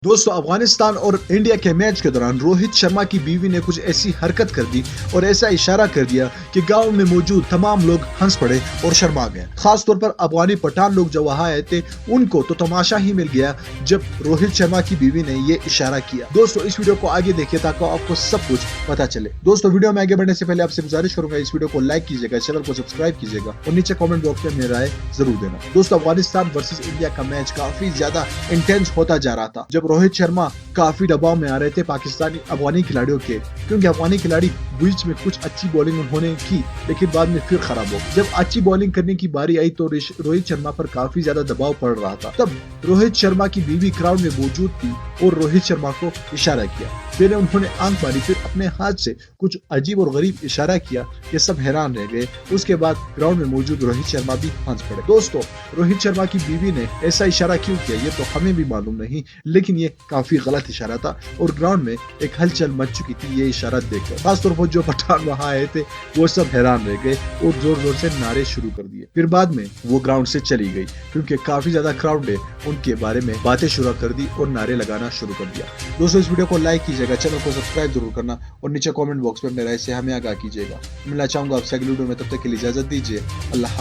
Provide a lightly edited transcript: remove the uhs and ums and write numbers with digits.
दोस्तों, अफगानिस्तान और इंडिया के मैच के दौरान रोहित शर्मा की बीवी ने कुछ ऐसी हरकत कर दी और ऐसा इशारा कर दिया कि गांव में मौजूद तमाम लोग हंस पड़े और शर्मा गए। खास तौर पर अफगानी पठान लोग जो वहां आए थे उनको तो तमाशा ही मिल गया जब रोहित शर्मा की बीवी ने ये इशारा किया। दोस्तों, इस वीडियो को आगे देखिए ताकि आपको सब कुछ पता चले। दोस्तों, वीडियो में आगे बढ़ने से पहले आपसे गुजारिश करूंगा, इस वीडियो को लाइक कीजिएगा, चैनल को सब्सक्राइब कीजिएगा और नीचे कमेंट बॉक्स में अपनी राय जरूर देना। दोस्तों, अफगानिस्तान वर्सेस इंडिया का मैच काफी ज्यादा इंटेंस होता जा रहा था जब रोहित शर्मा काफी दबाव में आ रहे थे पाकिस्तानी अफगानी खिलाड़ियों के, क्योंकि अफगानी खिलाड़ी बीच में कुछ अच्छी बॉलिंग उन्होंने की लेकिन बाद में फिर खराब हो। जब अच्छी बॉलिंग करने की बारी आई तो रोहित शर्मा पर काफी ज्यादा दबाव पड़ रहा था। तब रोहित शर्मा की बीवी ग्राउंड में मौजूद थी और रोहित शर्मा को इशारा किया। पहले उन्होंने आंख मारी, फिर अपने हाथ से कुछ अजीब और गरीब इशारा किया कि सब हैरान रह गए। उसके बाद ग्राउंड में मौजूद रोहित शर्मा भी हंस पड़े। दोस्तों, रोहित शर्मा की बीवी ने ऐसा इशारा क्यों किया ये तो हमें भी मालूम नहीं, लेकिन ये काफी गलत इशारा था और ग्राउंड में एक हलचल मच चुकी थी ये इशारा देखकर। खासतौर पर जो पठान वहां आए थे वो सब हैरान रह गए और जोर जोर से नारे शुरू कर दिए। फिर बाद में वो ग्राउंड से चली गई क्योंकि काफी ज्यादा क्राउड ने उनके बारे में बातें शुरू कर दी और नारे लगाना शुरू कर दिया। दोस्तों, इस वीडियो को लाइक कीजिएगा, चैनल को सब्सक्राइब जरूर करना और नीचे कमेंट बॉक्स में अपने राय से हमें आगाह कीजिएगा। मिलना चाहूंगा आपसे अगली वीडियो में, तब तक के लिए इजाजत दीजिए। अल्लाह।